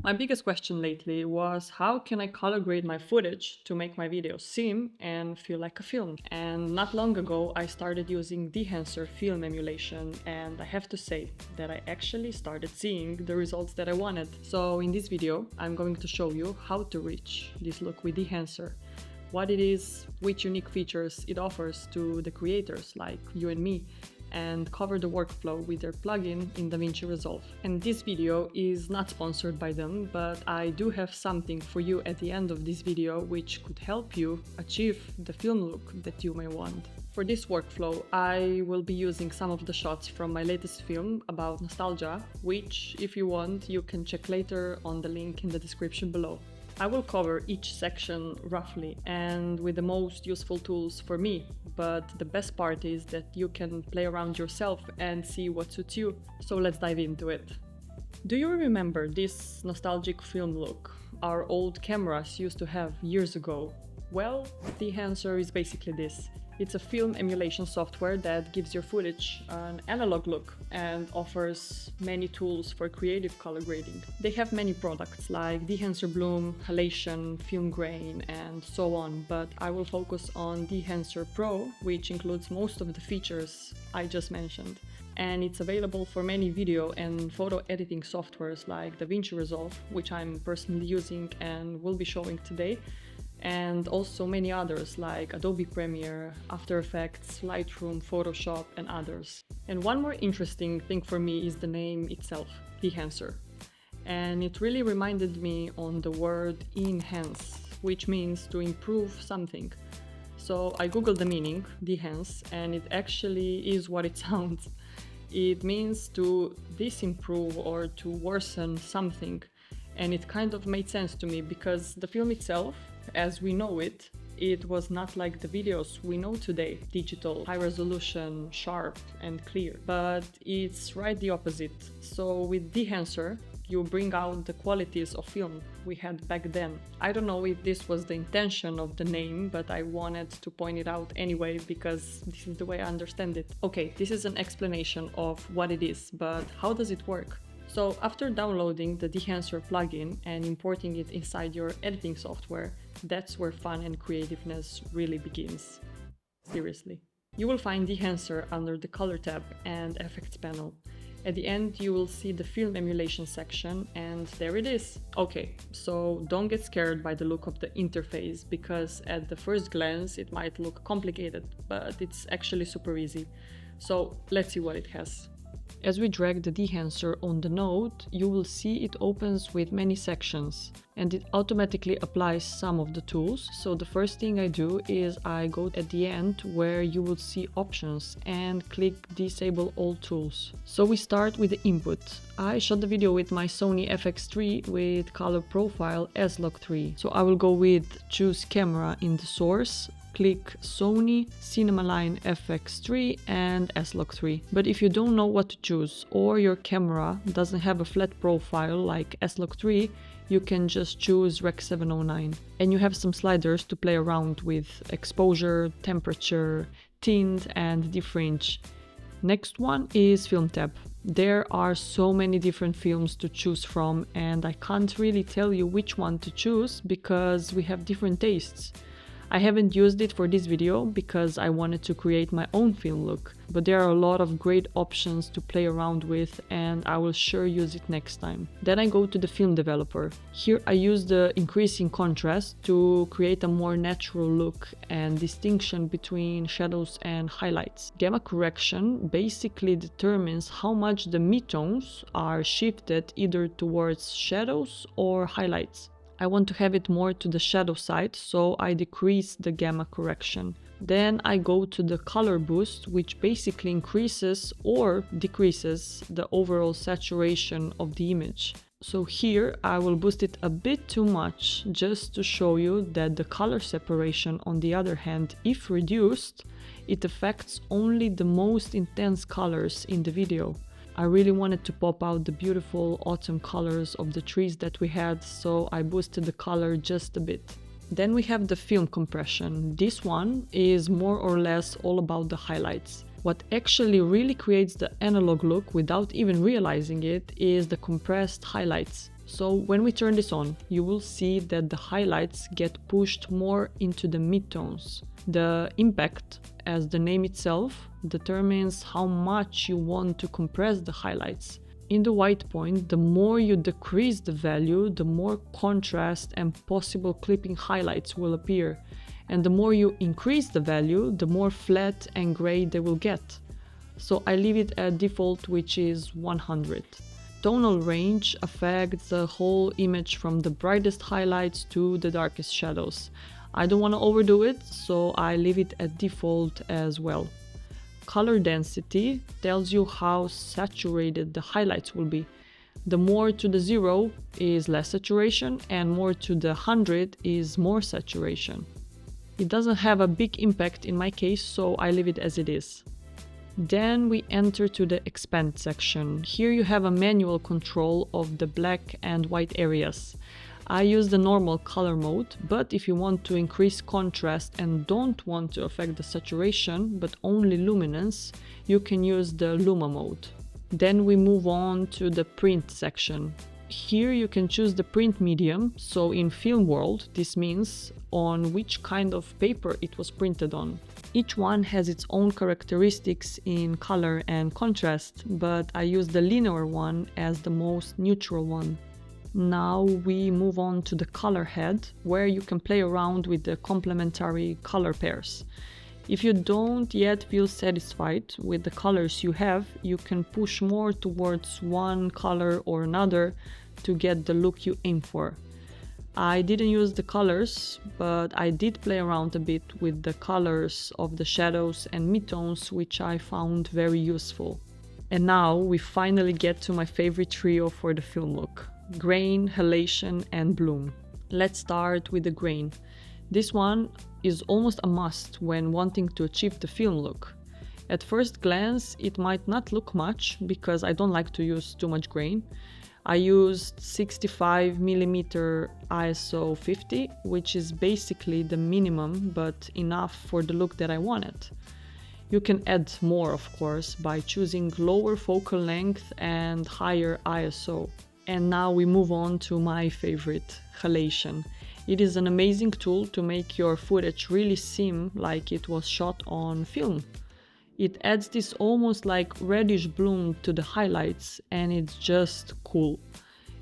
My biggest question lately was how can I color grade my footage to make my videos seem and feel like a film? And not long ago I started using Dehancer film emulation, and I have to say that I actually started seeing the results that I wanted. So in this video I'm going to show you how to reach this look with Dehancer, what it is, which unique features it offers to the creators like you and me, and cover the workflow with their plugin in DaVinci Resolve. And this video is not sponsored by them, but I do have something for you at the end of this video which could help you achieve the film look that you may want. For this workflow, I will be using some of the shots from my latest film about nostalgia, which, if you want, you can check later on the link in the description below. I will cover each section roughly and with the most useful tools for me, but the best part is that you can play around yourself and see what suits you. So let's dive into it. Do you remember this nostalgic film look our old cameras used to have years ago? Well, Dehancer is basically this. It's a film emulation software that gives your footage an analog look and offers many tools for creative color grading. They have many products like Dehancer Bloom, Halation, Film Grain, and so on, but I will focus on Dehancer Pro, which includes most of the features I just mentioned. And it's available for many video and photo editing softwares like DaVinci Resolve, which I'm personally using and will be showing today, and also many others like Adobe Premiere, After Effects, Lightroom, Photoshop, and others. And one more interesting thing for me is the name itself, Dehancer. And it really reminded me on the word enhance, which means to improve something. So I googled the meaning, Dehance, and it actually is what it sounds. It means to disimprove or to worsen something. And it kind of made sense to me because the film itself, as we know it, it was not like the videos we know today, digital, high resolution, sharp and clear, but it's right the opposite. So with Dehancer, you bring out the qualities of film we had back then. I don't know if this was the intention of the name, but I wanted to point it out anyway because this is the way I understand it. Okay, this is an explanation of what it is, but how does it work? So after downloading the Dehancer plugin and importing it inside your editing software, that's where fun and creativeness really begins. Seriously. You will find Dehancer under the Color tab and Effects panel. At the end you will see the film emulation section, and there it is. Okay, so don't get scared by the look of the interface because at the first glance it might look complicated, but it's actually super easy. So let's see what it has. As we drag the Dehancer on the node, you will see it opens with many sections and it automatically applies some of the tools. So the first thing I do is I go at the end where you will see options and click disable all tools. So we start with the input. I shot the video with my Sony FX3 with color profile S-Log3. So I will go with choose camera in the source, click Sony, Cinema Line FX3 and S-Log3. But if you don't know what to choose or your camera doesn't have a flat profile like S-Log3, you can just choose Rec 709. And you have some sliders to play around with exposure, temperature, tint and defringe. Next one is Film tab. There are so many different films to choose from and I can't really tell you which one to choose because we have different tastes. I haven't used it for this video because I wanted to create my own film look, but there are a lot of great options to play around with and I will sure use it next time. Then I go to the film developer. Here I use the increasing contrast to create a more natural look and distinction between shadows and highlights. Gamma correction basically determines how much the midtones are shifted either towards shadows or highlights. I want to have it more to the shadow side, so I decrease the gamma correction. Then I go to the color boost, which basically increases or decreases the overall saturation of the image. So here I will boost it a bit too much, just to show you that the color separation, on the other hand, if reduced, it affects only the most intense colors in the video. I really wanted to pop out the beautiful autumn colors of the trees that we had, so I boosted the color just a bit. Then we have the film compression. This one is more or less all about the highlights. What actually really creates the analog look without even realizing it is the compressed highlights. So when we turn this on, you will see that the highlights get pushed more into the midtones. The impact, as the name itself, determines how much you want to compress the highlights. In the white point, the more you decrease the value, the more contrast and possible clipping highlights will appear. And the more you increase the value, the more flat and gray they will get. So I leave it at default, which is 100. Tonal range affects the whole image from the brightest highlights to the darkest shadows. I don't want to overdo it, so I leave it at default as well. Color density tells you how saturated the highlights will be. The more to the 0 is less saturation, and more to the 100 is more saturation. It doesn't have a big impact in my case, so I leave it as it is. Then we enter to the expand section. Here you have a manual control of the black and white areas. I use the normal color mode, but if you want to increase contrast and don't want to affect the saturation, but only luminance, you can use the Luma mode. Then we move on to the print section. Here you can choose the print medium, so in film world, this means on which kind of paper it was printed on. Each one has its own characteristics in color and contrast, but I use the linear one as the most neutral one. Now we move on to the color head, where you can play around with the complementary color pairs. If you don't yet feel satisfied with the colors you have, you can push more towards one color or another to get the look you aim for. I didn't use the colors, but I did play around a bit with the colors of the shadows and midtones, which I found very useful. And now we finally get to my favorite trio for the film look: grain, halation and bloom. Let's start with the grain. This one is almost a must when wanting to achieve the film look. At first glance it might not look much because I don't like to use too much grain. I used 65mm ISO 50, which is basically the minimum but enough for the look that I wanted. You can add more, of course, by choosing lower focal length and higher ISO. And now we move on to my favorite, halation. It is an amazing tool to make your footage really seem like it was shot on film. It adds this almost like reddish bloom to the highlights, and it's just cool.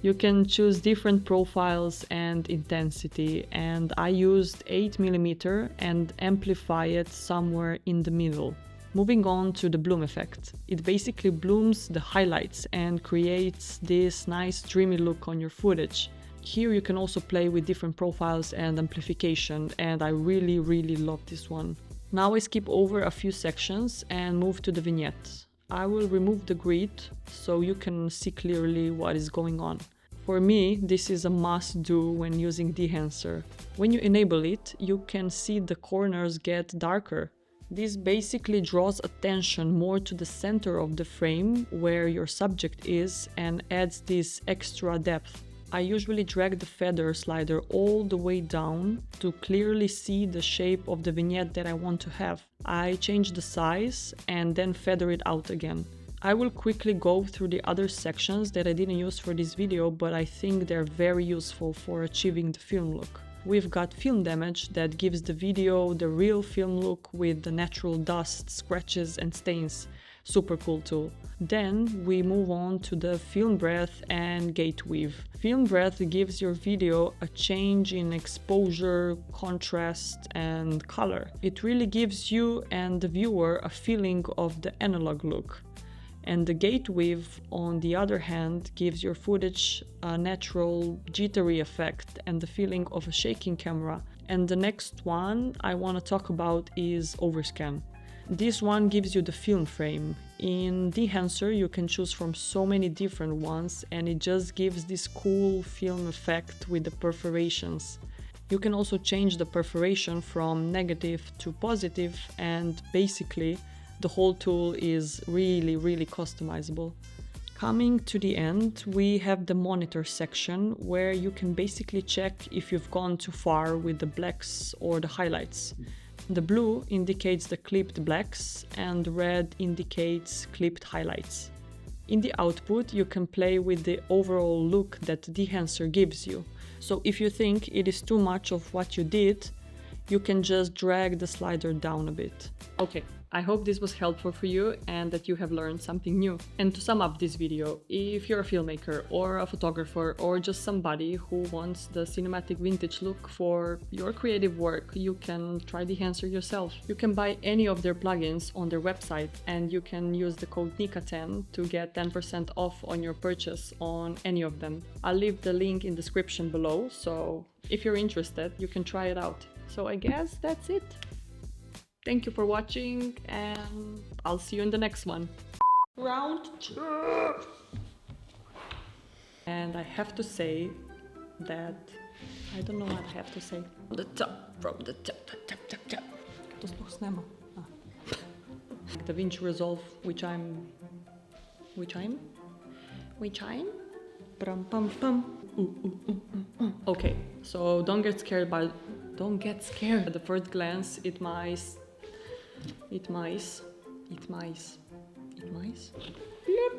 You can choose different profiles and intensity, and I used 8mm and amplify it somewhere in the middle. Moving on to the bloom effect. It basically blooms the highlights and creates this nice dreamy look on your footage. Here you can also play with different profiles and amplification, and I really love this one. Now I skip over a few sections and move to the vignette. I will remove the grid so you can see clearly what is going on. For me, this is a must-do when using Dehancer. When you enable it, you can see the corners get darker. This basically draws attention more to the center of the frame where your subject is and adds this extra depth. I usually drag the feather slider all the way down to clearly see the shape of the vignette that I want to have. I change the size and then feather it out again. I will quickly go through the other sections that I didn't use for this video, but I think they're very useful for achieving the film look. We've got film damage that gives the video the real film look with the natural dust, scratches and stains. Super cool tool. Then we move on to the film breath and gate weave. Film breath gives your video a change in exposure, contrast and color. It really gives you and the viewer a feeling of the analog look. And the gate weave, on the other hand, gives your footage a natural jittery effect and the feeling of a shaking camera. And the next one I want to talk about is Overscan. This one gives you the film frame. In Dehancer you can choose from so many different ones, and it just gives this cool film effect with the perforations. You can also change the perforation from negative to positive, and basically the whole tool is really customizable. Coming to the end, we have the monitor section where you can basically check if you've gone too far with the blacks or the highlights. The blue indicates the clipped blacks and red indicates clipped highlights. In the output, you can play with the overall look that Dehancer gives you. So if you think it is too much of what you did, you can just drag the slider down a bit. Okay, I hope this was helpful for you and that you have learned something new. And to sum up this video, if you're a filmmaker or a photographer or just somebody who wants the cinematic vintage look for your creative work, you can try Dehancer yourself. You can buy any of their plugins on their website and you can use the code NIKA10 to get 10% off on your purchase on any of them. I'll leave the link in the description below, so if you're interested, you can try it out. So I guess that's it. Thank you for watching and I'll see you in the next one. Round 2. And I have to say that I don't know what I have to say. From the top, tap. To sploh snema. DaVinci Resolve, which I'm. Pum pum pum. Okay, so don't get scared at the first glance. It mice. Yep.